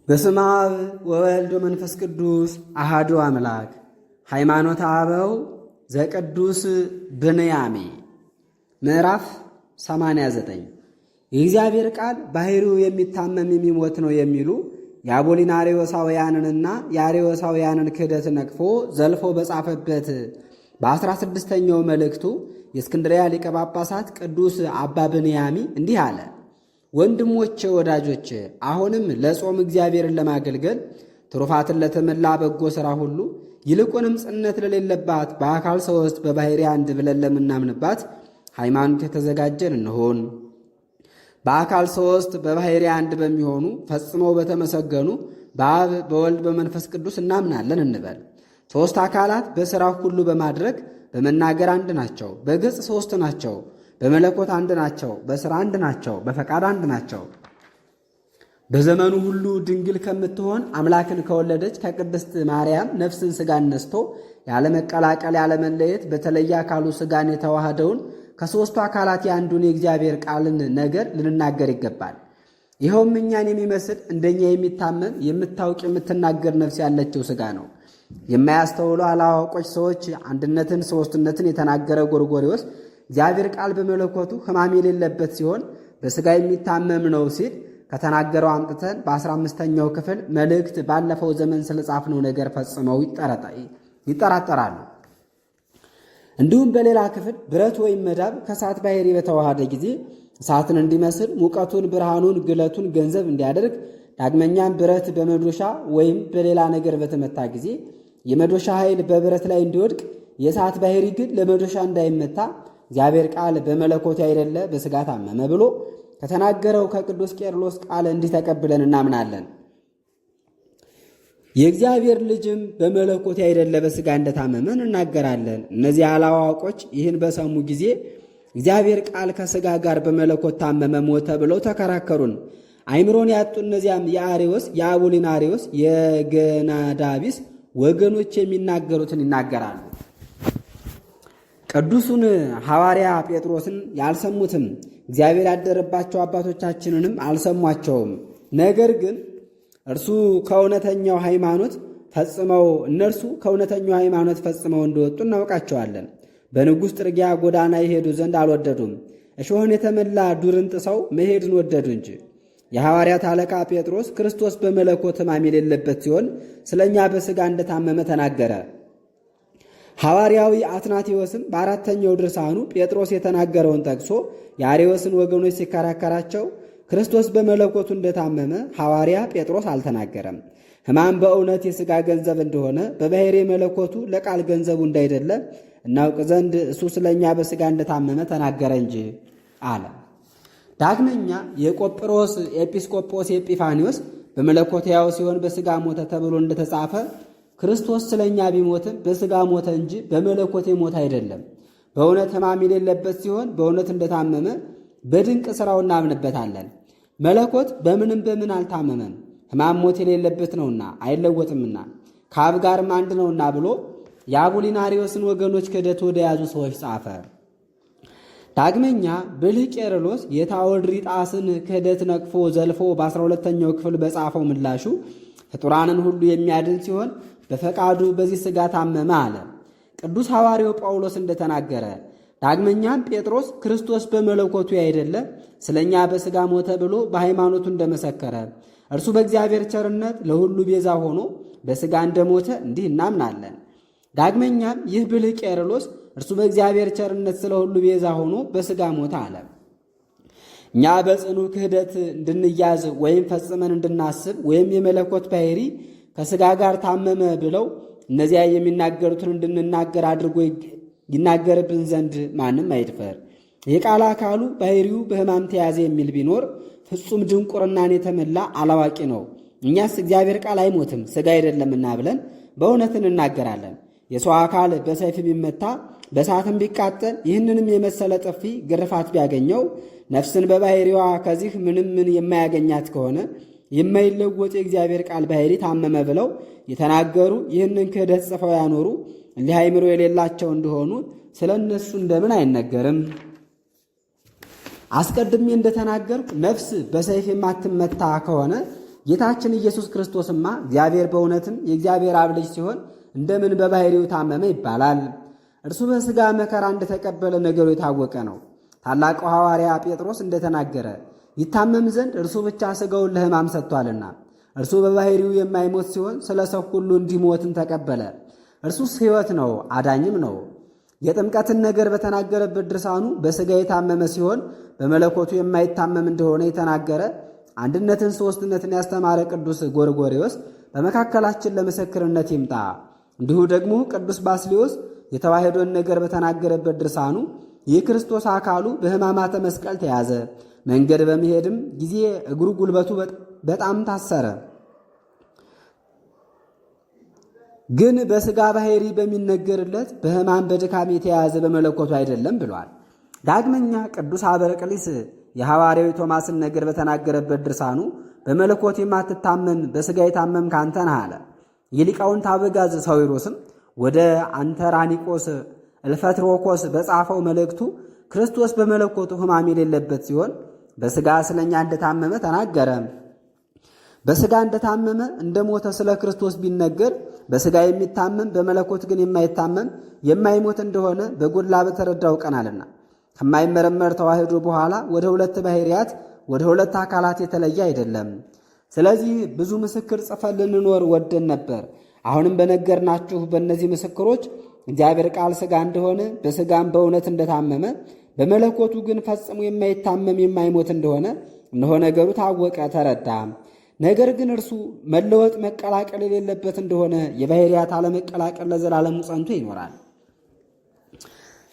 በስመ አብ ወወልድ ወመንፈስ ቅዱስ አሐዱ አምላክ። ሃይማኖተ አበው ዘቅዱስ ብንያሜ ምዕራፍ 89 የእግዚአብሔር ቃል ባሕሪው የሚታመም የሚሞት ነው የሚሉ የአቦሊናሪዮሳውያንንና የአርዮሳውያንን ክህደት ነቅፎ ዘልፎ በጻፈበት በ16ኛው መልእክቱ የእስክንድርያ ሊቀ ጳጳሳት ቅዱስ አባ ብንያሚ እንዲህ አለ። ወንድሞቼ ወዳጆቼ፣ አሁንም ለጾም እግዚአብሔርን ለማገልገል ትሩፋትን ለተመላ በጎ ሥራ ሁሉ ይልቁንም ጽነት ለሌለባት በአካል ሦስት በባሕርይ አንድ ብለን ለምናምንባት ሃይማኖት የተዘጋጀን እንሆን። በአካል ሦስት በባሕርይ አንድ በሚሆኑ ፈጽመው በተመሰገኑ በአብ በወልድ በመንፈስ ቅዱስ እናምናለን እንበል። ሦስት አካላት በሥራ ሁሉ በማድረግ በመናገር አንድ ናቸው። በገጽ ሦስት ናቸው። በመለኮት አንድ ናቸው። በሥራ አንድ ናቸው። በፈቃድ አንድ ናቸው። በዘመኑ ሁሉ ድንግል ከምትሆን አምላክን ከወለደች ከቅድስት ማርያም ነፍስን ሥጋን ነስቶ ያለመቀላቀል ያለመለየት በተለየ አካሉ ሥጋን የተዋሃደውን ከሦስቱ አካላት የአንዱን የእግዚአብሔር ቃልን ነገር ልንናገር ይገባል። ይኸውም እኛን የሚመስል እንደኛ የሚታመም የምታውቅ የምትናገር ነፍስ ያለችው ሥጋ ነው። የማያስተውሉ አላዋቆች ሰዎች አንድነትን ሦስትነትን የተናገረ ጎርጎርዮስ እግዚአብሔር ቃል በመለኮቱ ሕማም የሌለበት ሲሆን በሥጋ የሚታመም ነው ሲል ከተናገረው አምጥተን በ15ኛው ክፍል መልእክት ባለፈው ዘመን ስለጻፍነው ነገር ፈጽመው ይጠራጠራሉ። እንዲሁም በሌላ ክፍል ብረት ወይም መዳብ ከእሳት ባሕርይ በተዋሃደ ጊዜ እሳትን እንዲመስል ሙቀቱን፣ ብርሃኑን፣ ግለቱን ገንዘብ እንዲያደርግ፣ ዳግመኛም ብረት በመዶሻ ወይም በሌላ ነገር በተመታ ጊዜ የመዶሻ ኃይል በብረት ላይ እንዲወድቅ፣ የእሳት ባሕርይ ግን ለመዶሻ እንዳይመታ እግዚአብሔር ቃል በመለኮት አይደለ በሥጋ ታመመ ብሎ ከተናገረው ከቅዱስ ቄርሎስ ቃል እንዲህ ተቀብለን እናምናለን። የእግዚአብሔር ልጅም በመለኮት አይደለ በሥጋ እንደታመመ እናገራለን። እነዚህ አላዋቆች ይህን በሰሙ ጊዜ እግዚአብሔር ቃል ከሥጋ ጋር በመለኮት ታመመ ሞተ ብለው ተከራከሩን። አይምሮን ያጡ እነዚያም የአርዮስ የአቦሊናሪዮስ የገናዳቢስ ወገኖች የሚናገሩትን ይናገራሉ። ቅዱሱን ሐዋርያ ጴጥሮስን ያልሰሙትም እግዚአብሔር ያደረባቸው አባቶቻችንንም አልሰሟቸውም። ነገር ግን እነርሱ ከእውነተኛው ሃይማኖት ፈጽመው እንደወጡ እናውቃቸዋለን። በንጉሥ ጥርጊያ ጎዳና ይሄዱ ዘንድ አልወደዱም። እሾህን የተመላ ዱርን ጥሰው መሄድን ወደዱ እንጂ። የሐዋርያት አለቃ ጴጥሮስ ክርስቶስ በመለኮት ሕማም የሌለበት ሲሆን ስለ እኛ በሥጋ እንደታመመ ተናገረ። ሐዋርያዊ አትናቴዎስም በአራተኛው ድርሳኑ ጴጥሮስ የተናገረውን ጠቅሶ የአርዮስን ወገኖች ሲከራከራቸው ክርስቶስ በመለኮቱ እንደታመመ ሐዋርያ ጴጥሮስ አልተናገረም። ሕማም በእውነት የሥጋ ገንዘብ እንደሆነ በባሕርይ መለኮቱ ለቃል ገንዘቡ እንዳይደለ እናውቅ ዘንድ እሱ ስለ እኛ በሥጋ እንደታመመ ተናገረ እንጂ አለ። ዳግመኛ የቆጵሮስ ኤጲስቆጶስ ኤጲፋኒዎስ በመለኮት ሕያው ሲሆን በሥጋ ሞተ ተብሎ እንደተጻፈ ክርስቶስ ስለ እኛ ቢሞትም በሥጋ ሞተ እንጂ በመለኮት የሞተ አይደለም። በእውነት ሕማም የሌለበት ሲሆን በእውነት እንደታመመ በድንቅ ሥራው እናምንበታለን። መለኮት በምን አልታመመም፣ ሕማም ሞት የሌለበት ነውና አይለወጥምና ከአብ ጋርም አንድ ነውና ብሎ የአቦሊናሪዮስን ወገኖች ክህደት ወደ ያዙ ሰዎች ጻፈ። ዳግመኛ ብልህ ቄርሎስ የታዎድሪጣስን ክህደት ነቅፎ ዘልፎ በ12ኛው ክፍል በጻፈው ምላሹ ፍጡራንን ሁሉ የሚያድን ሲሆን በፈቃዱ በዚህ ሥጋ ታመመ አለ። ቅዱስ ሐዋርያው ጳውሎስ እንደተናገረ ዳግመኛም ጴጥሮስ ክርስቶስ በመለኮቱ ያይደለ ስለ እኛ በሥጋ ሞተ ብሎ በሃይማኖቱ እንደመሰከረ እርሱ በእግዚአብሔር ቸርነት ለሁሉ ቤዛ ሆኖ በሥጋ እንደሞተ እንዲህ እናምናለን። ዳግመኛም ይህ ብልህ ቄርሎስ እርሱ በእግዚአብሔር ቸርነት ስለ ሁሉ ቤዛ ሆኖ በሥጋ ሞተ አለ። እኛ በጽኑ ክህደት እንድንያዝ ወይም ፈጽመን እንድናስብ ወይም የመለኮት ባሕርይ ከሥጋ ጋር ታመመ ብለው እነዚያ የሚናገሩትን እንድንናገር አድርጎ ይናገርብን ዘንድ ማንም አይድፈር። የቃል አካሉ ባሕርዩ በሕማም ተያዘ የሚል ቢኖር ፍጹም ድንቁርናን የተመላ አላዋቂ ነው። እኛስ እግዚአብሔር ቃል አይሞትም ሥጋ አይደለምና ብለን በእውነት እንናገራለን። የሰው አካል በሰይፍ ቢመታ በእሳትም ቢቃጠል ይህንንም የመሰለ ጥፊ ግርፋት ቢያገኘው ነፍስን በባሕርይዋ ከዚህ ምን የማያገኛት ከሆነ የማይለወጥ የእግዚአብሔር ቃል ባሕርይ ታመመ ብለው የተናገሩ ይህንን ክህደት ጽፈው ያኖሩ እሊህ አእምሮ የሌላቸው እንደሆኑ ስለ እነሱ እንደምን አይነገርም? አስቀድሜ እንደተናገርኩ ነፍስ በሰይፍ የማትመታ ከሆነ ጌታችን ኢየሱስ ክርስቶስማ እግዚአብሔር በእውነትም የእግዚአብሔር አብ ልጅ ሲሆን እንደምን በባሕርዩ ታመመ ይባላል? እርሱ በሥጋ መከራ እንደተቀበለ ነገሩ የታወቀ ነው። ታላቁ ሐዋርያ ጴጥሮስ እንደተናገረ ይታመም ዘንድ እርሱ ብቻ ሥጋውን ለሕማም ሰጥቷልና እርሱ በባሕርዩ የማይሞት ሲሆን ስለ ሰው ሁሉ እንዲሞትን ተቀበለ። እርሱስ ሕይወት ነው፣ አዳኝም ነው። የጥምቀትን ነገር በተናገረበት ድርሳኑ በሥጋ የታመመ ሲሆን በመለኮቱ የማይታመም እንደሆነ የተናገረ አንድነትን ሦስትነትን ያስተማረ ቅዱስ ጎርጎርዮስ በመካከላችን ለምስክርነት ይምጣ። እንዲሁ ደግሞ ቅዱስ ባስልዮስ የተዋሕዶን ነገር በተናገረበት ድርሳኑ የክርስቶስ አካሉ በሕማማተ መስቀል ተያዘ። መንገድ በመሄድም ጊዜ እግሩ ጉልበቱ በጣም ታሰረ። ግን በሥጋ ባሕርይ በሚነገርለት በሕማም በድካም የተያዘ በመለኮቱ አይደለም ብሏል። ዳግመኛ ቅዱስ አበረቅሊስ የሐዋርያዊ ቶማስን ነገር በተናገረበት ድርሳኑ በመለኮት የማትታመም በሥጋ የታመም ካንተ ነህ አለ። የሊቃውንት አበጋዝ ሳዊሮስም ወደ አንተራኒቆስ እልፈትሮኮስ በጻፈው መልእክቱ ክርስቶስ በመለኮቱ ሕማም የሌለበት ሲሆን በሥጋ ስለኛ እንደታመመ ተናገረ። በሥጋ እንደታመመ እንደሞተ ስለ ክርስቶስ ቢነገር በሥጋ የሚታመም በመለኮት ግን የማይታመም የማይሞት እንደሆነ በጎላ በተረዳው ቀናልና ከማይመረመር ተዋሕዶ በኋላ ወደ ሁለት ባሕርያት ወደ ሁለት አካላት የተለየ አይደለም። ስለዚህ ብዙ ምስክር ጽፈን ልንኖር ወደን ነበር። አሁንም በነገርናችሁ በእነዚህ ምስክሮች እግዚአብሔር ቃል ሥጋ እንደሆነ በሥጋም በእውነት እንደታመመ በመለኮቱ ግን ፈጽሞ የማይታመም የማይሞት እንደሆነ እነሆ ነገሩ ታወቀ፣ ተረዳ። ነገር ግን እርሱ መለወጥ መቀላቀል የሌለበት እንደሆነ የባሕርያት አለመቀላቀል ለዘላለሙ ጸንቶ ይኖራል።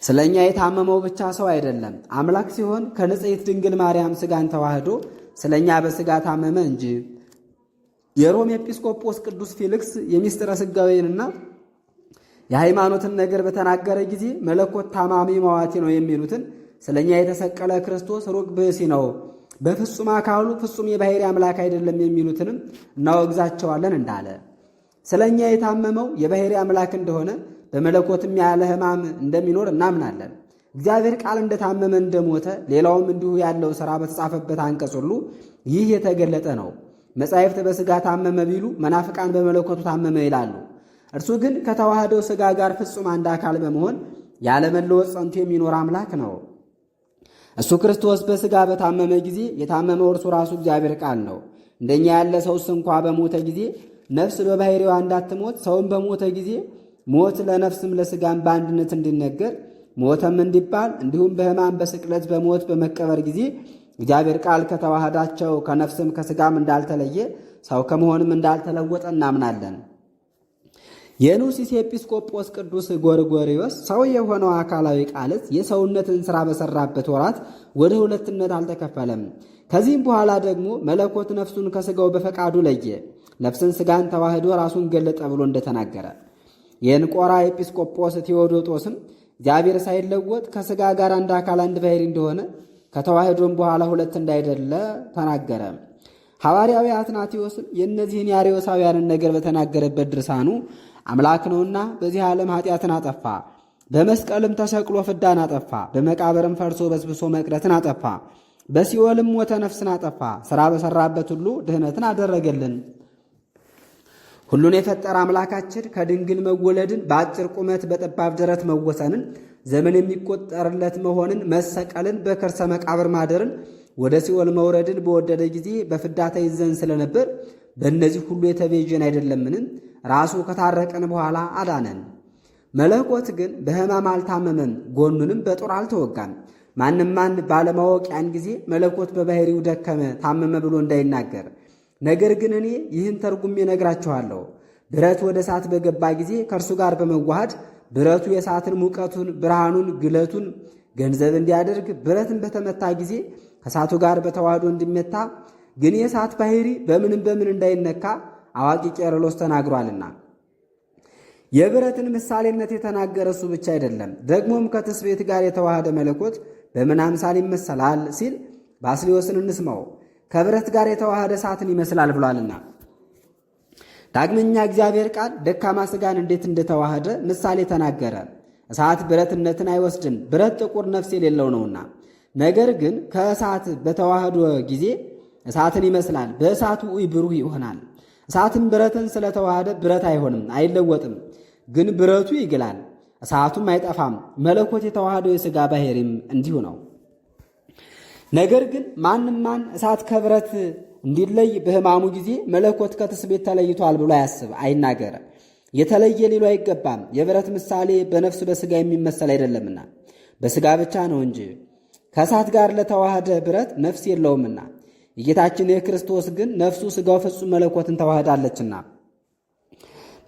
ስለ እኛ የታመመው ብቻ ሰው አይደለም፣ አምላክ ሲሆን ከንጽሕት ድንግል ማርያም ሥጋን ተዋህዶ ስለ እኛ በሥጋ ታመመ እንጂ። የሮም ኤጲስቆጶስ ቅዱስ ፊልክስ የሚስጥረ ሥጋዌንና የሃይማኖትን ነገር በተናገረ ጊዜ መለኮት ታማሚ መዋቲ ነው የሚሉትን ስለ እኛ የተሰቀለ ክርስቶስ ሩቅ ብእሲ ነው፣ በፍጹም አካሉ ፍጹም የባሕርይ አምላክ አይደለም የሚሉትንም እናወግዛቸዋለን እንዳለ ስለ እኛ የታመመው የባሕርይ አምላክ እንደሆነ በመለኮትም ያለ ሕማም እንደሚኖር እናምናለን። እግዚአብሔር ቃል እንደታመመ እንደሞተ ሌላውም እንዲሁ ያለው ሥራ በተጻፈበት አንቀጽ ሁሉ ይህ የተገለጠ ነው። መጻሕፍት በሥጋ ታመመ ቢሉ መናፍቃን በመለኮቱ ታመመ ይላሉ። እርሱ ግን ከተዋህደው ሥጋ ጋር ፍጹም አንድ አካል በመሆን ያለመለወጥ ጸንቶ የሚኖር አምላክ ነው። እሱ ክርስቶስ በሥጋ በታመመ ጊዜ የታመመው እርሱ ራሱ እግዚአብሔር ቃል ነው። እንደኛ ያለ ሰውስ እንኳ በሞተ ጊዜ ነፍስ በባሕርይዋ እንዳትሞት ሰውም በሞተ ጊዜ ሞት ለነፍስም ለሥጋም በአንድነት እንዲነገር ሞተም እንዲባል እንዲሁም በሕማም በስቅለት በሞት በመቀበር ጊዜ እግዚአብሔር ቃል ከተዋህዳቸው ከነፍስም ከሥጋም እንዳልተለየ ሰው ከመሆንም እንዳልተለወጠ እናምናለን። የኑሲስ ኤጲስቆጶስ ቅዱስ ጎርጎርዮስ ሰው የሆነው አካላዊ ቃልስ የሰውነትን ሥራ በሠራበት ወራት ወደ ሁለትነት አልተከፈለም። ከዚህም በኋላ ደግሞ መለኮት ነፍሱን ከሥጋው በፈቃዱ ለየ፣ ነፍስን ሥጋን ተዋህዶ ራሱን ገለጠ ብሎ እንደተናገረ የእንቆራ ኤጲስቆጶስ ቴዎዶጦስም እግዚአብሔር ሳይለወጥ ከሥጋ ጋር አንድ አካል አንድ ባሕርይ እንደሆነ ከተዋህዶም በኋላ ሁለት እንዳይደለ ተናገረ። ሐዋርያዊ አትናቴዎስም የእነዚህን የአርዮሳውያንን ነገር በተናገረበት ድርሳኑ አምላክ ነውና በዚህ ዓለም ኃጢአትን አጠፋ፣ በመስቀልም ተሰቅሎ ፍዳን አጠፋ፣ በመቃብርም ፈርሶ በስብሶ መቅረትን አጠፋ፣ በሲኦልም ሞተ ነፍስን አጠፋ፣ ሥራ በሠራበት ሁሉ ድኅነትን አደረገልን። ሁሉን የፈጠረ አምላካችን ከድንግል መወለድን፣ በአጭር ቁመት በጠባብ ደረት መወሰንን፣ ዘመን የሚቆጠርለት መሆንን፣ መሰቀልን፣ በከርሰ መቃብር ማደርን፣ ወደ ሲኦል መውረድን በወደደ ጊዜ በፍዳ ተይዘን ስለነበር በእነዚህ ሁሉ የተቤዠን አይደለምን? ራሱ ከታረቀን በኋላ አዳነን። መለኮት ግን በሕማም አልታመመም፣ ጎኑንም በጦር አልተወጋም። ማንም ማን ባለማወቅ ያን ጊዜ መለኮት በባሕርዩ ደከመ ታመመ ብሎ እንዳይናገር። ነገር ግን እኔ ይህን ተርጉሜ እነግራችኋለሁ። ብረት ወደ እሳት በገባ ጊዜ ከእርሱ ጋር በመዋሃድ ብረቱ የእሳትን ሙቀቱን፣ ብርሃኑን፣ ግለቱን ገንዘብ እንዲያደርግ ብረትን በተመታ ጊዜ ከእሳቱ ጋር በተዋህዶ እንዲመታ ግን የእሳት ባሕርይ በምንም በምን እንዳይነካ አዋቂ ቄርሎስ ተናግሯልና። የብረትን ምሳሌነት የተናገረ እሱ ብቻ አይደለም፣ ደግሞም ከትስብእት ጋር የተዋሃደ መለኮት በምን አምሳል ይመሰላል ሲል ባስልዮስን እንስማው። ከብረት ጋር የተዋሃደ እሳትን ይመስላል ብሏልና። ዳግመኛ እግዚአብሔር ቃል ደካማ ሥጋን እንዴት እንደተዋሃደ ምሳሌ ተናገረ። እሳት ብረትነትን አይወስድም፣ ብረት ጥቁር ነፍስ የሌለው ነውና። ነገር ግን ከእሳት በተዋህዶ ጊዜ እሳትን ይመስላል። በእሳቱ ብሩህ ይሆናል። እሳትም ብረትን ስለተዋሃደ ብረት አይሆንም፣ አይለወጥም። ግን ብረቱ ይግላል፣ እሳቱም አይጠፋም። መለኮት የተዋሃደው የሥጋ ባሕሪም እንዲሁ ነው። ነገር ግን ማን እሳት ከብረት እንዲለይ በሕማሙ ጊዜ መለኮት ከትስብእት ተለይቷል ብሎ አያስብ፣ አይናገር። የተለየ ሊሉ አይገባም። የብረት ምሳሌ በነፍስ በሥጋ የሚመሰል አይደለምና በሥጋ ብቻ ነው እንጂ ከእሳት ጋር ለተዋሃደ ብረት ነፍስ የለውምና። የጌታችን የክርስቶስ ግን ነፍሱ ሥጋው ፍጹም መለኮትን ተዋህዳለችና።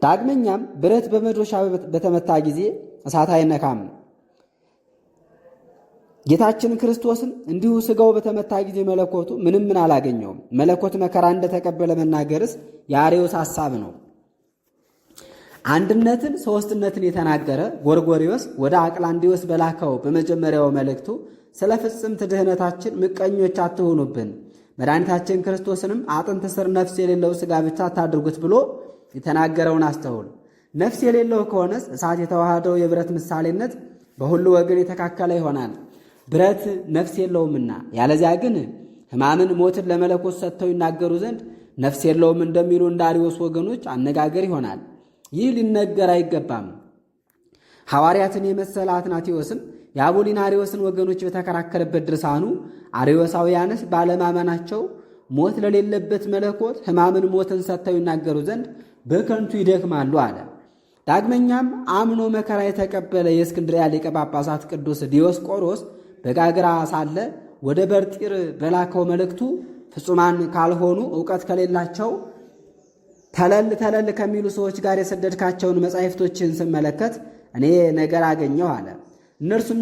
ዳግመኛም ብረት በመዶሻ በተመታ ጊዜ እሳት አይነካም። ጌታችን ክርስቶስም እንዲሁ ሥጋው በተመታ ጊዜ መለኮቱ ምን አላገኘውም። መለኮት መከራ እንደተቀበለ መናገርስ የአርዮስ ሐሳብ ነው። አንድነትን ሦስትነትን የተናገረ ጎርጎርዮስ ወደ አቅላንዲዮስ በላከው በመጀመሪያው መልእክቱ ስለ ፍጽምት ድኅነታችን ምቀኞች አትሆኑብን፣ መድኃኒታችን ክርስቶስንም አጥንት ስር ነፍስ የሌለው ሥጋ ብቻ አታድርጉት ብሎ የተናገረውን አስተውል። ነፍስ የሌለው ከሆነስ እሳት የተዋሃደው የብረት ምሳሌነት በሁሉ ወገን የተካከለ ይሆናል። ብረት ነፍስ የለውምና። ያለዚያ ግን ሕማምን ሞትን ለመለኮት ሰጥተው ይናገሩ ዘንድ ነፍስ የለውም እንደሚሉ እንደ አርዮስ ወገኖች አነጋገር ይሆናል። ይህ ሊነገር አይገባም። ሐዋርያትን የመሰለ አትናቴዎስም የአቦሊናሪዎስን ወገኖች በተከራከረበት ድርሳኑ አርዮሳውያንስ ባለማመናቸው ሞት ለሌለበት መለኮት ሕማምን ሞትን ሰጥተው ይናገሩ ዘንድ በከንቱ ይደክማሉ አለ። ዳግመኛም አምኖ መከራ የተቀበለ የእስክንድርያ ሊቀ ጳጳሳት ቅዱስ ዲዮስቆሮስ በጋግራ ሳለ ወደ በርጢር በላከው መልእክቱ ፍጹማን ካልሆኑ ዕውቀት ከሌላቸው ተለል ከሚሉ ሰዎች ጋር የሰደድካቸውን መጻሕፍቶችን ስመለከት እኔ ነገር አገኘሁ አለ። እነርሱም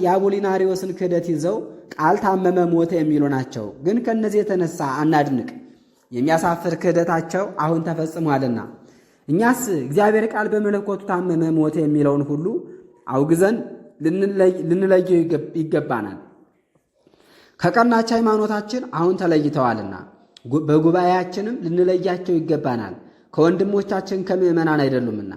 የአቦሊናሪዎስን ክህደት ይዘው ቃል ታመመ ሞተ የሚሉ ናቸው። ግን ከእነዚህ የተነሳ አናድንቅ፣ የሚያሳፍር ክህደታቸው አሁን ተፈጽሟልና። እኛስ እግዚአብሔር ቃል በመለኮቱ ታመመ ሞተ የሚለውን ሁሉ አውግዘን ልንለየው ይገባናል። ከቀናች ሃይማኖታችን አሁን ተለይተዋልና በጉባኤያችንም ልንለያቸው ይገባናል። ከወንድሞቻችን ከምዕመናን አይደሉምና።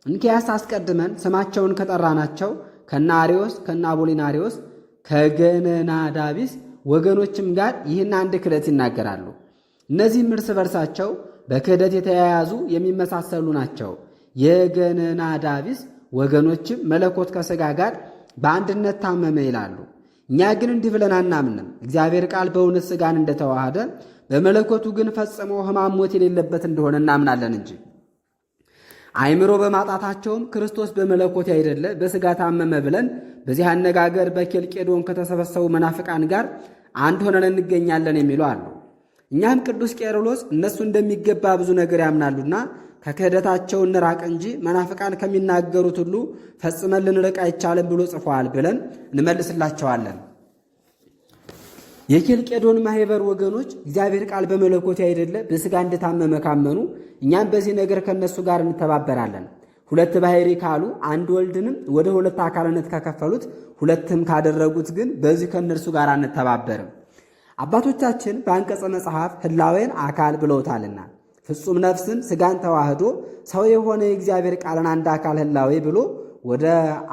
እንኪያስ አስቀድመን ስማቸውን ከጠራናቸው ከነ አርዮስ ከነ አቦሊናሪዎስ ከገነናዳቢስ ወገኖችም ጋር ይህን አንድ ክህደት ይናገራሉ። እነዚህም እርስ በርሳቸው በክህደት የተያያዙ የሚመሳሰሉ ናቸው። የገነናዳቢስ ወገኖችም መለኮት ከሥጋ ጋር በአንድነት ታመመ ይላሉ። እኛ ግን እንዲህ ብለን አናምንም። እግዚአብሔር ቃል በእውነት ሥጋን እንደተዋሃደ በመለኮቱ ግን ፈጽሞ ሕማም ሞት የሌለበት እንደሆነ እናምናለን እንጂ። አእምሮ በማጣታቸውም ክርስቶስ በመለኮት ያይደለ በሥጋ ታመመ ብለን በዚህ አነጋገር በኬልቄዶን ከተሰበሰቡ መናፍቃን ጋር አንድ ሆነን እንገኛለን የሚሉ አሉ። እኛም ቅዱስ ቄርሎስ እነሱ እንደሚገባ ብዙ ነገር ያምናሉና ከክህደታቸው እንራቅ እንጂ መናፍቃን ከሚናገሩት ሁሉ ፈጽመን ልንርቅ አይቻልም ብሎ ጽፏል ብለን እንመልስላቸዋለን። የኬልቄዶን ማኅበር ወገኖች እግዚአብሔር ቃል በመለኮት ያይደለ በሥጋ እንደታመመ ካመኑ እኛም በዚህ ነገር ከነሱ ጋር እንተባበራለን። ሁለት ባሕሪ ካሉ አንድ ወልድንም ወደ ሁለት አካልነት ከከፈሉት ሁለትም ካደረጉት ግን በዚህ ከእነርሱ ጋር አንተባበርም። አባቶቻችን በአንቀጸ መጽሐፍ ህላዌን አካል ብለውታልና ፍጹም ነፍስን ሥጋን ተዋህዶ ሰው የሆነ የእግዚአብሔር ቃልን አንድ አካል ህላዌ ብሎ ወደ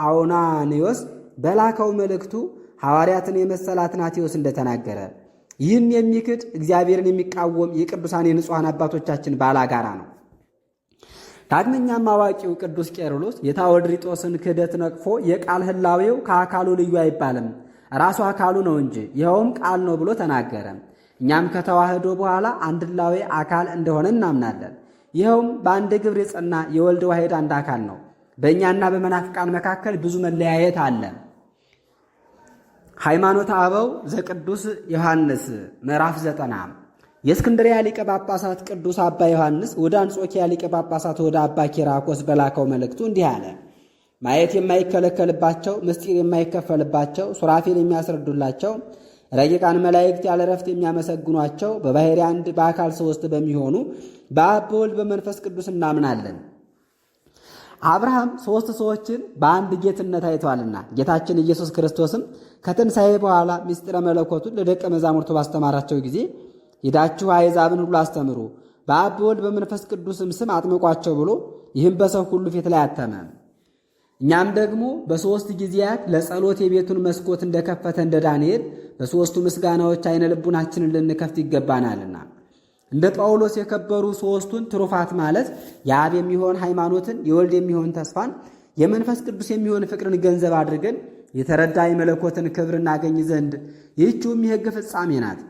አውናኒዮስ በላከው መልእክቱ ሐዋርያትን የመሰለ አትናቴዎስ እንደተናገረ ይህን የሚክድ እግዚአብሔርን የሚቃወም የቅዱሳን የንጹሐን አባቶቻችን ባላጋራ ነው። ዳግመኛም አዋቂው ቅዱስ ቄርሎስ የታወድሪጦስን ክህደት ነቅፎ የቃል ህላዌው ከአካሉ ልዩ አይባልም ራሱ አካሉ ነው እንጂ ይኸውም ቃል ነው ብሎ ተናገረ። እኛም ከተዋህዶ በኋላ አንድ ህላዌ አካል እንደሆነ እናምናለን። ይኸውም በአንድ ግብር የጸና የወልድ ዋሕድ አንድ አካል ነው። በእኛና በመናፍቃን መካከል ብዙ መለያየት አለ። ሃይማኖተ አበው ዘቅዱስ ዮሐንስ ምዕራፍ 90 የእስክንድርያ ሊቀ ጳጳሳት ቅዱስ አባ ዮሐንስ ወደ አንጾኪያ ሊቀ ጳጳሳት ወደ አባ ኪራኮስ በላከው መልእክቱ እንዲህ አለ። ማየት የማይከለከልባቸው ምስጢር የማይከፈልባቸው ሱራፌል የሚያስረዱላቸው ረቂቃን መላእክት ያለ ረፍት የሚያመሰግኗቸው በባሕርይ አንድ በአካል ሦስት በሚሆኑ በአብ በወልድ በመንፈስ ቅዱስ እናምናለን። አብርሃም ሦስት ሰዎችን በአንድ ጌትነት አይቷልና ጌታችን ኢየሱስ ክርስቶስም ከትንሣኤ በኋላ ምስጢረ መለኮቱን ለደቀ መዛሙርቱ ባስተማራቸው ጊዜ ሂዳችሁ አሕዛብን ሁሉ አስተምሩ፣ በአብ በወልድ በመንፈስ ቅዱስም ስም አጥምቋቸው ብሎ ይህም በሰው ሁሉ ፊት ላይ አተመ። እኛም ደግሞ በሦስት ጊዜያት ለጸሎት የቤቱን መስኮት እንደከፈተ እንደ ዳንኤል በሦስቱ ምስጋናዎች አይነ ልቡናችንን ልንከፍት ይገባናልና እንደ ጳውሎስ የከበሩ ሦስቱን ትሩፋት ማለት የአብ የሚሆን ሃይማኖትን፣ የወልድ የሚሆን ተስፋን፣ የመንፈስ ቅዱስ የሚሆን ፍቅርን ገንዘብ አድርገን የተረዳ የመለኮትን ክብር እናገኝ ዘንድ ይህችውም የሕግ ፍጻሜ ናት።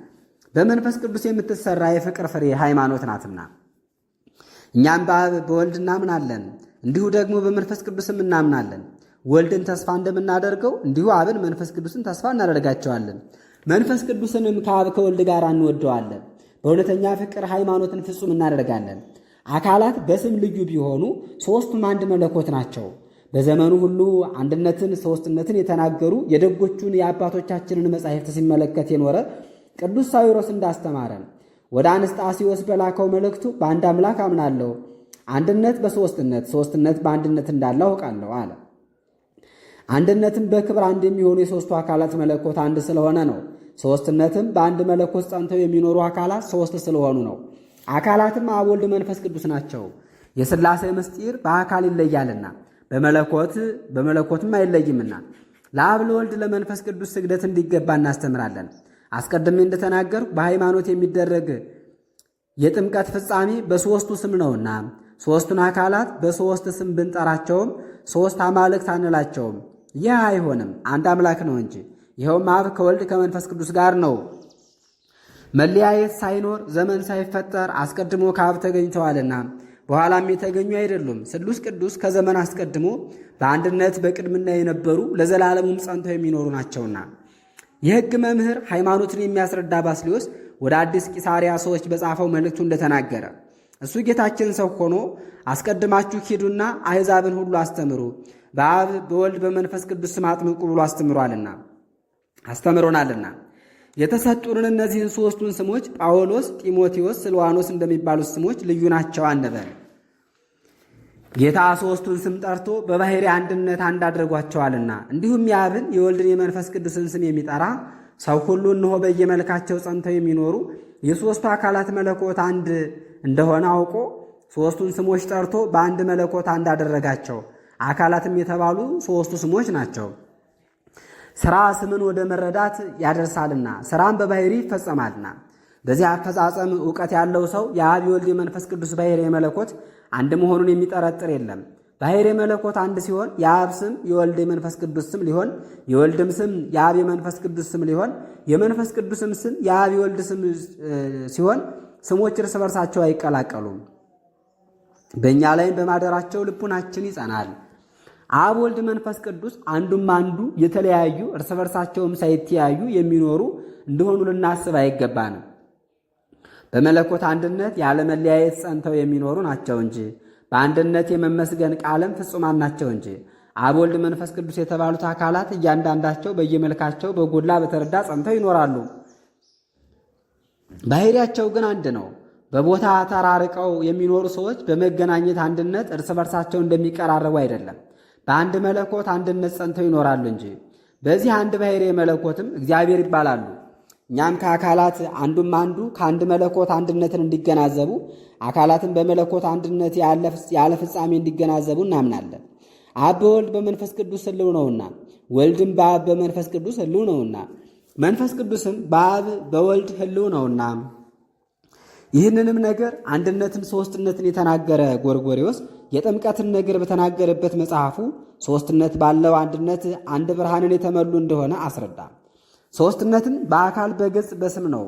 በመንፈስ ቅዱስ የምትሠራ የፍቅር ፍሬ ሃይማኖት ናትና እኛም በአብ በወልድ እናምናለን፣ እንዲሁ ደግሞ በመንፈስ ቅዱስም እናምናለን። ወልድን ተስፋ እንደምናደርገው እንዲሁ አብን መንፈስ ቅዱስን ተስፋ እናደርጋቸዋለን። መንፈስ ቅዱስንም ከአብ ከወልድ ጋር እንወደዋለን። በእውነተኛ ፍቅር ሃይማኖትን ፍጹም እናደርጋለን። አካላት በስም ልዩ ቢሆኑ ሦስቱም አንድ መለኮት ናቸው። በዘመኑ ሁሉ አንድነትን ሦስትነትን የተናገሩ የደጎቹን የአባቶቻችንን መጻሕፍት ሲመለከት የኖረ ቅዱስ ሳዊሮስ እንዳስተማረን ወደ አንስጣስዮስ በላከው መልእክቱ በአንድ አምላክ አምናለሁ፣ አንድነት በሦስትነት ሦስትነት በአንድነት እንዳለ አውቃለሁ አለ። አንድነትም በክብር አንድ የሚሆኑ የሦስቱ አካላት መለኮት አንድ ስለሆነ ነው። ሦስትነትም በአንድ መለኮት ጸንተው የሚኖሩ አካላት ሦስት ስለሆኑ ነው። አካላትም አብ፣ ወልድ፣ መንፈስ ቅዱስ ናቸው። የሥላሴ ምስጢር በአካል ይለያልና በመለኮትም አይለይምና ለአብ ለወልድ ለመንፈስ ቅዱስ ስግደት እንዲገባ እናስተምራለን። አስቀድሜ እንደተናገርኩ በሃይማኖት የሚደረግ የጥምቀት ፍጻሜ በሦስቱ ስም ነውና ሦስቱን አካላት በሦስት ስም ብንጠራቸውም ሦስት አማልክት አንላቸውም። ይህ አይሆንም፣ አንድ አምላክ ነው እንጂ። ይኸውም አብ ከወልድ ከመንፈስ ቅዱስ ጋር ነው። መለያየት ሳይኖር ዘመን ሳይፈጠር አስቀድሞ ከአብ ተገኝተዋልና በኋላም የተገኙ አይደሉም። ስሉስ ቅዱስ ከዘመን አስቀድሞ በአንድነት በቅድምና የነበሩ ለዘላለሙም ጸንተው የሚኖሩ ናቸውና የሕግ መምህር ሃይማኖትን የሚያስረዳ ባስልዮስ ወደ አዲስ ቂሳርያ ሰዎች በጻፈው መልእክቱ እንደተናገረ እሱ ጌታችን ሰው ሆኖ አስቀድማችሁ ሂዱና አሕዛብን ሁሉ አስተምሩ፣ በአብ በወልድ በመንፈስ ቅዱስ ስም አጥምቁ ብሎ አስተምሮናልና የተሰጡንን እነዚህን ሦስቱን ስሞች ጳውሎስ፣ ጢሞቴዎስ፣ ስልዋኖስ እንደሚባሉት ስሞች ልዩ ናቸው አንበል። ጌታ ሦስቱን ስም ጠርቶ በባሕርይ አንድነት አንድ አድርጓቸዋልና እንዲሁም የአብን የወልድን የመንፈስ ቅዱስን ስም የሚጠራ ሰው ሁሉ እነሆ በየመልካቸው ጸንተው የሚኖሩ የሦስቱ አካላት መለኮት አንድ እንደሆነ አውቆ ሦስቱን ስሞች ጠርቶ በአንድ መለኮት አንድ አደረጋቸው። አካላትም የተባሉ ሦስቱ ስሞች ናቸው። ሥራ ስምን ወደ መረዳት ያደርሳልና ሥራም በባሕርይ ይፈጸማልና በዚህ አፈጻጸም ዕውቀት ያለው ሰው የአብ የወልድ የመንፈስ ቅዱስ ባሕርይ መለኮት አንድ መሆኑን የሚጠረጥር የለም። ባሕርይ መለኮት አንድ ሲሆን የአብ ስም የወልድ የመንፈስ ቅዱስ ስም ሊሆን፣ የወልድም ስም የአብ የመንፈስ ቅዱስ ስም ሊሆን፣ የመንፈስ ቅዱስም ስም የአብ የወልድ ስም ሲሆን ስሞች እርስ በርሳቸው አይቀላቀሉም። በእኛ ላይም በማደራቸው ልቡናችን ይጸናል። አብ፣ ወልድ፣ መንፈስ ቅዱስ አንዱም አንዱ የተለያዩ እርስ በርሳቸውም ሳይተያዩ የሚኖሩ እንደሆኑ ልናስብ አይገባንም። በመለኮት አንድነት ያለመለያየት ጸንተው የሚኖሩ ናቸው እንጂ በአንድነት የመመስገን ቃልም ፍጹማን ናቸው እንጂ። አብ፣ ወልድ፣ መንፈስ ቅዱስ የተባሉት አካላት እያንዳንዳቸው በየመልካቸው በጎላ በተረዳ ጸንተው ይኖራሉ። ባሕርያቸው ግን አንድ ነው። በቦታ ተራርቀው የሚኖሩ ሰዎች በመገናኘት አንድነት እርስ በርሳቸው እንደሚቀራረቡ አይደለም፣ በአንድ መለኮት አንድነት ጸንተው ይኖራሉ እንጂ። በዚህ አንድ ባሕርይ መለኮትም እግዚአብሔር ይባላሉ። እኛም ከአካላት አንዱም አንዱ ከአንድ መለኮት አንድነትን እንዲገናዘቡ አካላትን በመለኮት አንድነት ያለ ፍጻሜ እንዲገናዘቡ እናምናለን። አብ በወልድ በመንፈስ ቅዱስ ሕልው ነውና፣ ወልድም በአብ በመንፈስ ቅዱስ ሕልው ነውና፣ መንፈስ ቅዱስም በአብ በወልድ ሕልው ነውና። ይህንንም ነገር አንድነትን ሦስትነትን የተናገረ ጎርጎርዮስ የጥምቀትን ነገር በተናገረበት መጽሐፉ ሦስትነት ባለው አንድነት አንድ ብርሃንን የተመሉ እንደሆነ አስረዳ። ሦስትነትን በአካል በገጽ በስም ነው።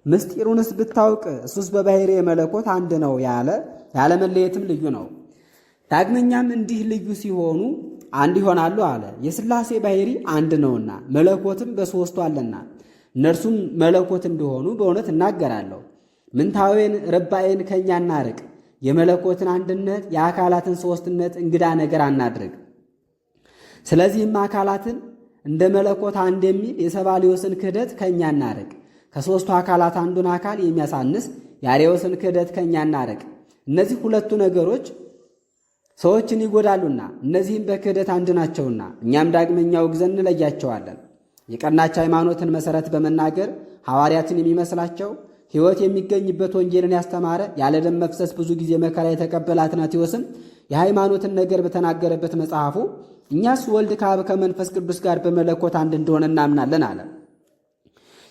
ምስጢሩንስ ብታውቅ እሱስ በባሕርይ መለኮት አንድ ነው ያለ መለየትም ልዩ ነው። ዳግመኛም እንዲህ ልዩ ሲሆኑ አንድ ይሆናሉ አለ። የሥላሴ ባሕርይ አንድ ነውና መለኮትም በሦስቱ አለና እነርሱም መለኮት እንደሆኑ በእውነት እናገራለሁ። ምንታዌን ረባኤን ከእኛ እናርቅ። የመለኮትን አንድነት የአካላትን ሦስትነት እንግዳ ነገር አናድርግ። ስለዚህም አካላትን እንደ መለኮት አንድ የሚል የሰባልዮስን ክህደት ከእኛ እናርቅ። ከሦስቱ አካላት አንዱን አካል የሚያሳንስ የአርዮስን ክህደት ከእኛ እናርቅ። እነዚህ ሁለቱ ነገሮች ሰዎችን ይጎዳሉና እነዚህም በክህደት አንድ ናቸውና እኛም ዳግመኛ ውግዘን እንለያቸዋለን። የቀናች ሃይማኖትን መሠረት በመናገር ሐዋርያትን የሚመስላቸው ሕይወት የሚገኝበት ወንጌልን ያስተማረ ያለ ደም መፍሰስ ብዙ ጊዜ መከራ የተቀበለ አትናቴዎስም የሃይማኖትን ነገር በተናገረበት መጽሐፉ እኛስ ወልድ ከአብ ከመንፈስ ቅዱስ ጋር በመለኮት አንድ እንደሆነ እናምናለን አለ።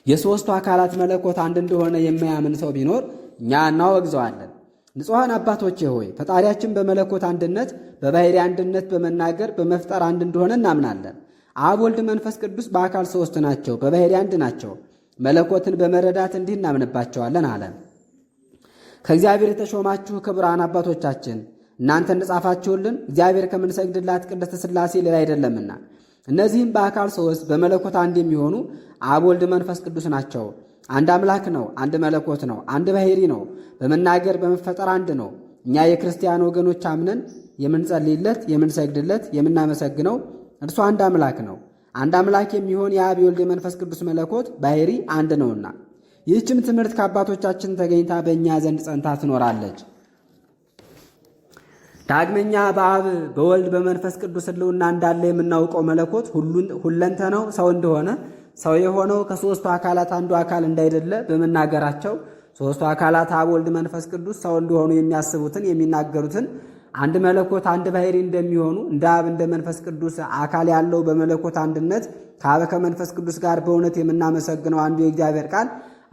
የሦስቱ አካላት መለኮት አንድ እንደሆነ የማያምን ሰው ቢኖር እኛ እናወግዘዋለን። ንጹሐን አባቶቼ ሆይ ፈጣሪያችን በመለኮት አንድነት በባሕርይ አንድነት በመናገር በመፍጠር አንድ እንደሆነ እናምናለን። አብ፣ ወልድ፣ መንፈስ ቅዱስ በአካል ሦስት ናቸው፣ በባሕርይ አንድ ናቸው። መለኮትን በመረዳት እንዲህ እናምንባቸዋለን አለ። ከእግዚአብሔር የተሾማችሁ ክቡራን አባቶቻችን እናንተ እንደጻፋችሁልን እግዚአብሔር ከምንሰግድላት ቅድስት ሥላሴ ሌላ አይደለምና እነዚህም በአካል ሦስት በመለኮት አንድ የሚሆኑ አብ፣ ወልድ፣ መንፈስ ቅዱስ ናቸው። አንድ አምላክ ነው፣ አንድ መለኮት ነው፣ አንድ ባሕርይ ነው። በመናገር በመፈጠር አንድ ነው። እኛ የክርስቲያን ወገኖች አምነን የምንጸልይለት የምንሰግድለት የምናመሰግነው እርሱ አንድ አምላክ ነው። አንድ አምላክ የሚሆን የአብ የወልድ የመንፈስ ቅዱስ መለኮት ባሕርይ አንድ ነውና ይህችም ትምህርት ከአባቶቻችን ተገኝታ በእኛ ዘንድ ጸንታ ትኖራለች። ዳግመኛ በአብ በወልድ በመንፈስ ቅዱስ ሕልውና እንዳለ የምናውቀው መለኮት ሁለንተናው ሰው እንደሆነ ሰው የሆነው ከሦስቱ አካላት አንዱ አካል እንዳይደለ በመናገራቸው ሦስቱ አካላት አብ፣ ወልድ፣ መንፈስ ቅዱስ ሰው እንደሆኑ የሚያስቡትን የሚናገሩትን አንድ መለኮት አንድ ባሕርይ እንደሚሆኑ እንደ አብ እንደ መንፈስ ቅዱስ አካል ያለው በመለኮት አንድነት ከአብ ከመንፈስ ቅዱስ ጋር በእውነት የምናመሰግነው አንዱ የእግዚአብሔር ቃል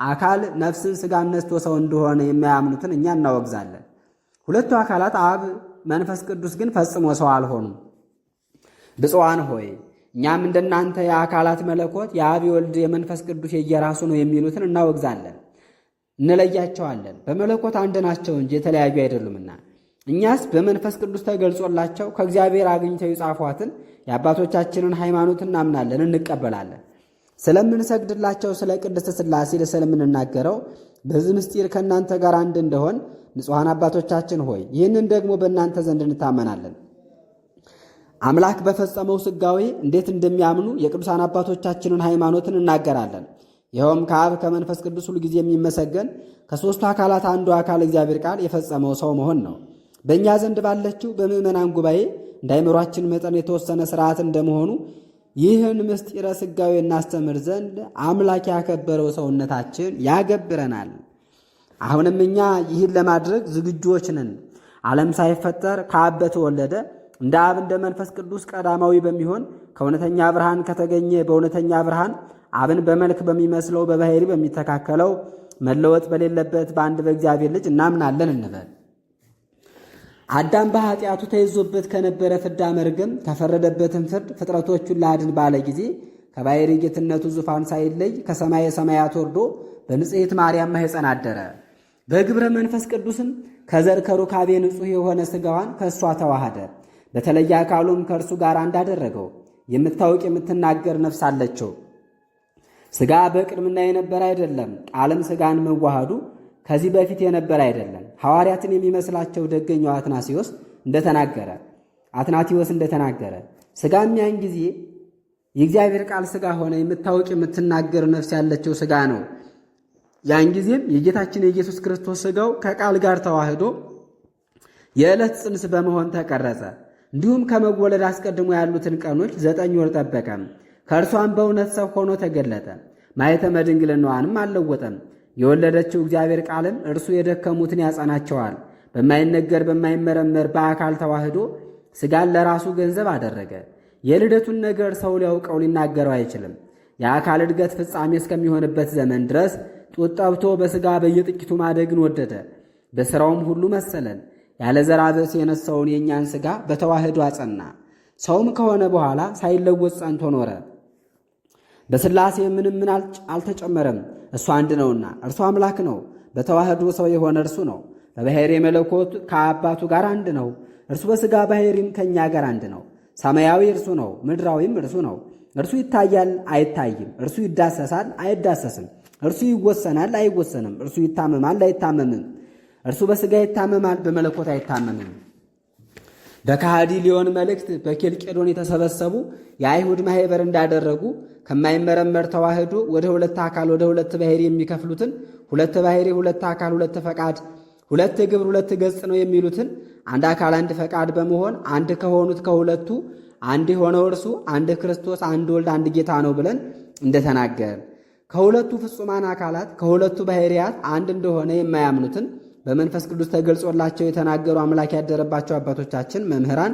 አካል ነፍስን ሥጋን ነስቶ ሰው እንደሆነ የማያምኑትን እኛ እናወግዛለን። ሁለቱ አካላት አብ መንፈስ ቅዱስ ግን ፈጽሞ ሰው አልሆኑም። ብፁዓን ሆይ እኛም እንደናንተ የአካላት መለኮት የአብ የወልድ የመንፈስ ቅዱስ የየራሱ ነው የሚሉትን እናወግዛለን፣ እንለያቸዋለን። በመለኮት አንድ ናቸው እንጂ የተለያዩ አይደሉምና እኛስ በመንፈስ ቅዱስ ተገልጾላቸው ከእግዚአብሔር አግኝተው የጻፏትን የአባቶቻችንን ሃይማኖት እናምናለን፣ እንቀበላለን። ስለምንሰግድላቸው ስለ ቅድስት ሥላሴ ስለምንናገረው በዚህ ምስጢር ከእናንተ ጋር አንድ እንደሆን ንጹሐን አባቶቻችን ሆይ ይህንን ደግሞ በእናንተ ዘንድ እንታመናለን። አምላክ በፈጸመው ሥጋዌ እንዴት እንደሚያምኑ የቅዱሳን አባቶቻችንን ሃይማኖትን እናገራለን። ይኸውም ከአብ ከመንፈስ ቅዱስ ሁል ጊዜ የሚመሰገን ከሦስቱ አካላት አንዱ አካል እግዚአብሔር ቃል የፈጸመው ሰው መሆን ነው። በእኛ ዘንድ ባለችው በምዕመናን ጉባኤ እንደ አእምሯችን መጠን የተወሰነ ሥርዓት እንደመሆኑ ይህን ምስጢረ ሥጋዌ እናስተምር ዘንድ አምላክ ያከበረው ሰውነታችን ያገብረናል። አሁንም እኛ ይህን ለማድረግ ዝግጁዎች ነን። ዓለም ሳይፈጠር ከአብ በተወለደ እንደ አብ እንደ መንፈስ ቅዱስ ቀዳማዊ በሚሆን ከእውነተኛ ብርሃን ከተገኘ በእውነተኛ ብርሃን አብን በመልክ በሚመስለው በባሕርይ በሚተካከለው መለወጥ በሌለበት በአንድ በእግዚአብሔር ልጅ እናምናለን እንበል። አዳም በኃጢአቱ ተይዞበት ከነበረ ፍዳ መርገም ከፈረደበትን ፍርድ ፍጥረቶቹን ላድን ባለ ጊዜ ከባሕርይ ጌትነቱ ዙፋን ሳይለይ ከሰማየ ሰማያት ወርዶ በንጽሕት ማርያም ማኅፀን አደረ። በግብረ መንፈስ ቅዱስም ከዘር ከሩካቤ ንጹሕ የሆነ ሥጋዋን ከእሷ ተዋሃደ። በተለየ አካሉም ከእርሱ ጋር እንዳደረገው የምታውቅ የምትናገር ነፍስ አለችው። ሥጋ በቅድምና የነበረ አይደለም፣ ቃልም ሥጋን መዋሃዱ ከዚህ በፊት የነበረ አይደለም። ሐዋርያትን የሚመስላቸው ደገኛው አትናቴዎስ እንደተናገረ ሥጋም ያን ጊዜ የእግዚአብሔር ቃል ሥጋ ሆነ፣ የምታውቅ የምትናገር ነፍስ ያለችው ሥጋ ነው። ያን ጊዜም የጌታችን የኢየሱስ ክርስቶስ ሥጋው ከቃል ጋር ተዋህዶ የዕለት ጽንስ በመሆን ተቀረጸ። እንዲሁም ከመወለድ አስቀድሞ ያሉትን ቀኖች 9 ወር ጠበቀም። ከእርሷም በእውነት ሰው ሆኖ ተገለጠ። ማኅተመ ድንግልናዋንም አልለወጠም። የወለደችው እግዚአብሔር ቃልም እርሱ የደከሙትን ያጸናቸዋል። በማይነገር በማይመረመር በአካል ተዋህዶ ሥጋን ለራሱ ገንዘብ አደረገ። የልደቱን ነገር ሰው ሊያውቀው ሊናገረው አይችልም። የአካል እድገት ፍጻሜ እስከሚሆንበት ዘመን ድረስ ጡት ጠብቶ በሥጋ በየጥቂቱ ማደግን ወደደ። በሥራውም ሁሉ መሰለን። ያለ ዘራ ብእስ የነሳውን የእኛን ሥጋ በተዋህዶ አጸና። ሰውም ከሆነ በኋላ ሳይለወጥ ጸንቶ ኖረ። በሥላሴ ምንም አልተጨመረም። እርሱ አንድ ነውና፣ እርሱ አምላክ ነው። በተዋህዶ ሰው የሆነ እርሱ ነው። በባሕርይ መለኮት ከአባቱ ጋር አንድ ነው። እርሱ በሥጋ ባሕርይም ከእኛ ጋር አንድ ነው። ሰማያዊ እርሱ ነው፣ ምድራዊም እርሱ ነው። እርሱ ይታያል አይታይም፣ እርሱ ይዳሰሳል አይዳሰስም፣ እርሱ ይወሰናል አይወሰንም፣ እርሱ ይታመማል አይታመምም። እርሱ በሥጋ ይታመማል፣ በመለኮት አይታመምም። በከሃዲ ሊዮን መልእክት በኬልቄዶን የተሰበሰቡ የአይሁድ ማኅበር እንዳደረጉ ከማይመረመር ተዋህዶ ወደ ሁለት አካል ወደ ሁለት ባሕርይ የሚከፍሉትን ሁለት ባሕርይ ሁለት አካል ሁለት ፈቃድ ሁለት ግብር ሁለት ገጽ ነው የሚሉትን አንድ አካል አንድ ፈቃድ በመሆን አንድ ከሆኑት ከሁለቱ አንድ የሆነው እርሱ አንድ ክርስቶስ አንድ ወልድ አንድ ጌታ ነው ብለን እንደተናገር ከሁለቱ ፍጹማን አካላት ከሁለቱ ባሕርያት አንድ እንደሆነ የማያምኑትን በመንፈስ ቅዱስ ተገልጾላቸው የተናገሩ አምላክ ያደረባቸው አባቶቻችን መምህራን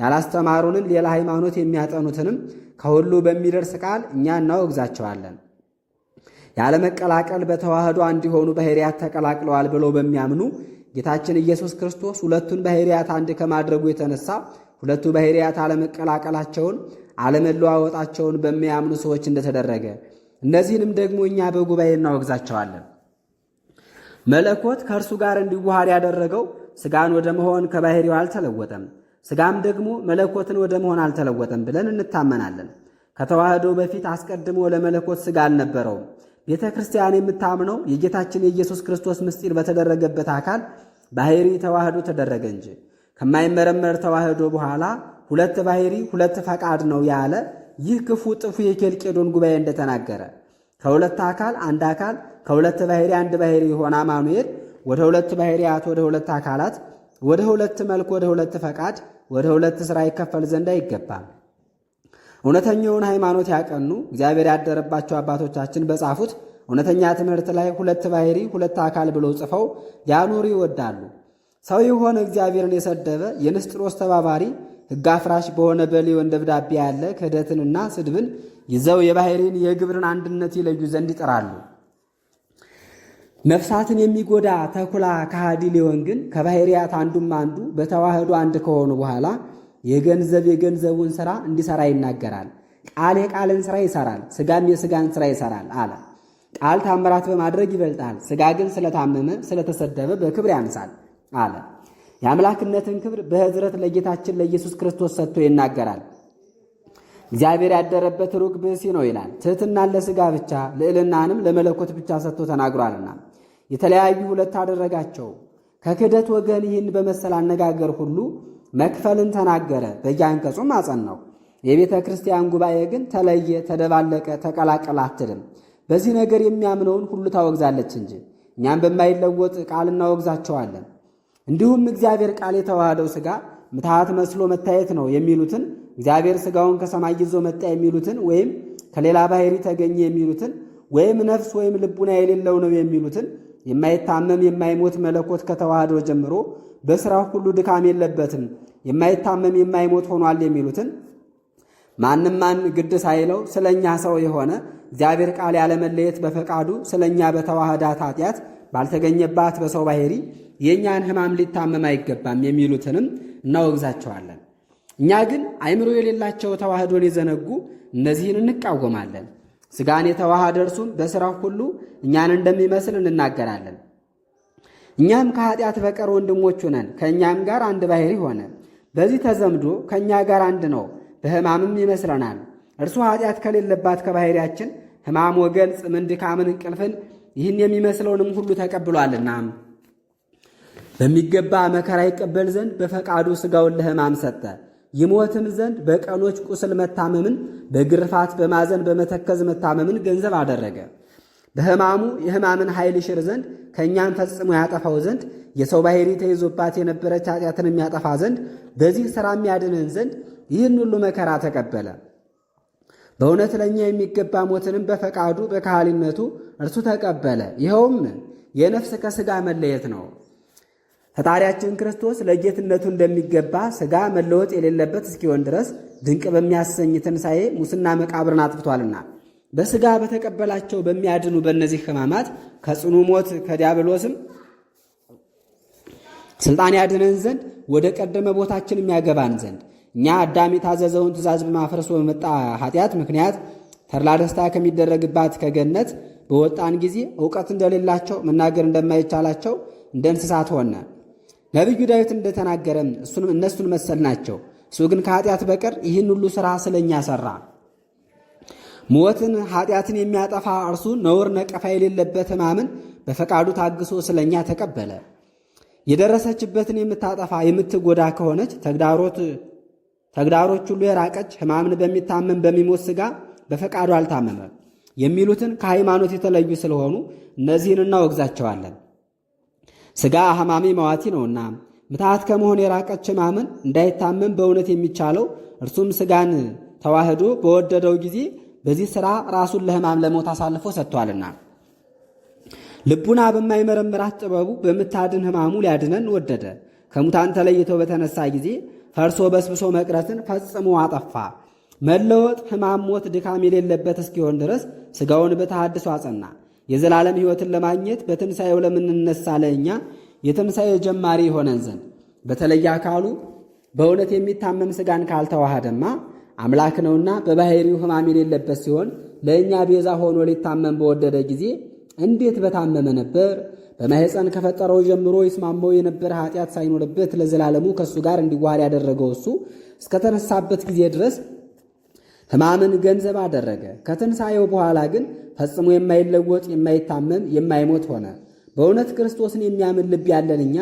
ያላስተማሩንን ሌላ ሃይማኖት የሚያጠኑትንም ከሁሉ በሚደርስ ቃል እኛ እናወግዛቸዋለን። ያለመቀላቀል በተዋህዶ አንድ የሆኑ ባሕርያት ተቀላቅለዋል ብለው በሚያምኑ ጌታችን ኢየሱስ ክርስቶስ ሁለቱን ባሕርያት አንድ ከማድረጉ የተነሳ ሁለቱ ባሕርያት አለመቀላቀላቸውን አለመለዋወጣቸውን በሚያምኑ ሰዎች እንደተደረገ እነዚህንም ደግሞ እኛ በጉባኤ እናወግዛቸዋለን። መለኮት ከእርሱ ጋር እንዲዋሃድ ያደረገው ሥጋን ወደ መሆን ከባሕርያው አልተለወጠም፣ ሥጋም ደግሞ መለኮትን ወደ መሆን አልተለወጠም ብለን እንታመናለን። ከተዋህዶ በፊት አስቀድሞ ለመለኮት ሥጋ አልነበረውም። ቤተ ክርስቲያን የምታምነው የጌታችን የኢየሱስ ክርስቶስ ምስጢር በተደረገበት አካል ባሕርይ ተዋህዶ ተደረገ እንጂ ከማይመረመር ተዋህዶ በኋላ ሁለት ባሕርይ ሁለት ፈቃድ ነው ያለ ይህ ክፉ ጥፉ የኬልቄዶን ጉባኤ እንደተናገረ ከሁለት አካል አንድ አካል ከሁለት ባሕርይ አንድ ባሕርይ የሆነ አማኑኤል ወደ ሁለት ባሕርያት ወደ ሁለት አካላት ወደ ሁለት መልክ ወደ ሁለት ፈቃድ ወደ ሁለት ሥራ ይከፈል ዘንድ አይገባም። እውነተኛውን ሃይማኖት ያቀኑ እግዚአብሔር ያደረባቸው አባቶቻችን በጻፉት እውነተኛ ትምህርት ላይ ሁለት ባሕርይ ሁለት አካል ብለው ጽፈው ሊያኖሩ ይወዳሉ። ሰው የሆነ እግዚአብሔርን የሰደበ የንስጥሮስ ተባባሪ ሕግ አፍራሽ በሆነ በሊዮን ደብዳቤ ያለ ክህደትንና ስድብን ይዘው የባሕርይን የግብርን አንድነት ይለዩ ዘንድ ይጥራሉ። ነፍሳትን የሚጎዳ ተኩላ ከሃዲ ሊሆን ግን ከባሕርያት አንዱም አንዱ በተዋህዶ አንድ ከሆኑ በኋላ የገንዘቡን ሥራ እንዲሠራ ይናገራል። ቃል የቃልን ሥራ ይሠራል፣ ሥጋም የሥጋን ሥራ ይሠራል አለ። ቃል ታምራት በማድረግ ይበልጣል፣ ሥጋ ግን ስለታመመ ስለተሰደበ በክብር ያንሳል አለ። የአምላክነትን ክብር በሕዝረት ለጌታችን ለኢየሱስ ክርስቶስ ሰጥቶ ይናገራል። እግዚአብሔር ያደረበት ሩቅ ብእሲ ነው ይላል። ትሕትናን ለሥጋ ብቻ ልዕልናንም ለመለኮት ብቻ ሰጥቶ ተናግሯልና የተለያዩ ሁለት አደረጋቸው። ከክህደት ወገን ይህን በመሰል አነጋገር ሁሉ መክፈልን ተናገረ፣ በየአንቀጹም አጸናው። የቤተ ክርስቲያን ጉባኤ ግን ተለየ፣ ተደባለቀ፣ ተቀላቀለ አትልም። በዚህ ነገር የሚያምነውን ሁሉ ታወግዛለች እንጂ እኛም በማይለወጥ ቃል እናወግዛቸዋለን። እንዲሁም እግዚአብሔር ቃል የተዋህደው ሥጋ ምትሃት መስሎ መታየት ነው የሚሉትን፣ እግዚአብሔር ሥጋውን ከሰማይ ይዞ መጣ የሚሉትን፣ ወይም ከሌላ ባሕርይ ተገኘ የሚሉትን፣ ወይም ነፍስ ወይም ልቡና የሌለው ነው የሚሉትን፣ የማይታመም የማይሞት መለኮት ከተዋህዶ ጀምሮ በሥራው ሁሉ ድካም የለበትም የማይታመም የማይሞት ሆኗል የሚሉትን፣ ማንም ማን ግድ ሳይለው ስለኛ ሰው የሆነ እግዚአብሔር ቃል ያለመለየት በፈቃዱ ስለኛ በተዋህዳት ኃጢአት ባልተገኘባት በሰው ባሕርይ የእኛን ሕማም ሊታመም አይገባም የሚሉትንም እናወግዛቸዋለን። እኛ ግን አእምሮ የሌላቸው ተዋህዶን የዘነጉ እነዚህን እንቃወማለን። ሥጋን የተዋሃደ እርሱም በሥራው ሁሉ እኛን እንደሚመስል እንናገራለን። እኛም ከኃጢአት በቀር ወንድሞቹ ነን፣ ከእኛም ጋር አንድ ባሕርይ ሆነ። በዚህ ተዘምዶ ከእኛ ጋር አንድ ነው፣ በሕማምም ይመስለናል። እርሱ ኃጢአት ከሌለባት ከባሕርያችን ሕማም፣ ወገን፣ ጽምን፣ ድካምን፣ እንቅልፍን ይህን የሚመስለውንም ሁሉ ተቀብሏልና በሚገባ መከራ ይቀበል ዘንድ በፈቃዱ ሥጋውን ለሕማም ሰጠ። ይሞትም ዘንድ በቀኖች ቁስል መታመምን፣ በግርፋት በማዘን በመተከዝ መታመምን ገንዘብ አደረገ። በሕማሙ የሕማምን ኃይል ይሽር ዘንድ ከእኛም ፈጽሞ ያጠፋው ዘንድ የሰው ባሕርይ ተይዞባት የነበረች ኃጢአትን የሚያጠፋ ዘንድ በዚህ ሥራ የሚያድነን ዘንድ ይህን ሁሉ መከራ ተቀበለ። በእውነት ለእኛ የሚገባ ሞትንም በፈቃዱ በካህሊነቱ እርሱ ተቀበለ። ይኸውም የነፍስ ከሥጋ መለየት ነው። ፈጣሪያችን ክርስቶስ ለጌትነቱ እንደሚገባ ሥጋ መለወጥ የሌለበት እስኪሆን ድረስ ድንቅ በሚያሰኝ ትንሣኤ ሙስና መቃብርን አጥፍቷልና በሥጋ በተቀበላቸው በሚያድኑ በእነዚህ ሕማማት ከጽኑ ሞት ከዲያብሎስም ሥልጣን ያድነን ዘንድ ወደ ቀደመ ቦታችን የሚያገባን ዘንድ እኛ አዳም የታዘዘውን ትእዛዝ በማፍረስ በመጣ ኃጢአት ምክንያት ተድላ ደስታ ከሚደረግባት ከገነት በወጣን ጊዜ ዕውቀት እንደሌላቸው መናገር እንደማይቻላቸው እንደ እንስሳት ሆነ። ነቢዩ ዳዊት እንደተናገረም እነሱን መሰል ናቸው። እሱ ግን ከኃጢአት በቀር ይህን ሁሉ ሥራ ስለኛ ሠራ። ሞትን ኃጢአትን የሚያጠፋ እርሱ ነውር ነቀፋ የሌለበት ሕማምን በፈቃዱ ታግሶ ስለኛ ተቀበለ። የደረሰችበትን የምታጠፋ የምትጎዳ ከሆነች ተግዳሮች ሁሉ የራቀች ሕማምን በሚታመን በሚሞት ሥጋ በፈቃዱ አልታመመም የሚሉትን ከሃይማኖት የተለዩ ስለሆኑ እነዚህን እናወግዛቸዋለን። ሥጋ ሕማሚ መዋቲ ነውና ምትሃት ከመሆን የራቀች ሕማምን እንዳይታመም በእውነት የሚቻለው እርሱም ሥጋን ተዋህዶ በወደደው ጊዜ በዚህ ሥራ ራሱን ለሕማም ለሞት አሳልፎ ሰጥቷልና ልቡና በማይመረምራት ጥበቡ በምታድን ሕማሙ ሊያድነን ወደደ። ከሙታን ተለይቶ በተነሳ ጊዜ ፈርሶ በስብሶ መቅረትን ፈጽሞ አጠፋ። መለወጥ፣ ሕማም፣ ሞት፣ ድካም የሌለበት እስኪሆን ድረስ ሥጋውን በተሐድሶ አጸና። የዘላለም ሕይወትን ለማግኘት በትንሣኤው ለምንነሳ ለእኛ የትንሣኤ ጀማሪ የሆነን ዘንድ በተለየ አካሉ በእውነት የሚታመም ሥጋን ካልተዋሃደማ አምላክ ነውና በባሕሪው ሕማም የሌለበት ሲሆን ለእኛ ቤዛ ሆኖ ሊታመም በወደደ ጊዜ እንዴት በታመመ ነበር! በማኅፀን ከፈጠረው ጀምሮ ይስማማው የነበረ ኃጢአት ሳይኖርበት ለዘላለሙ ከእሱ ጋር እንዲዋሃድ ያደረገው እሱ እስከተነሳበት ጊዜ ድረስ ሕማምን ገንዘብ አደረገ። ከትንሣኤው በኋላ ግን ፈጽሞ የማይለወጥ የማይታመም የማይሞት ሆነ። በእውነት ክርስቶስን የሚያምን ልብ ያለን እኛ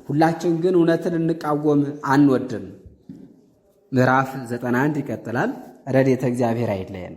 ሁላችን ግን እውነትን እንቃወም አንወድም። ምዕራፍ 91 ይቀጥላል። ረድኤተ እግዚአብሔር አይለየን።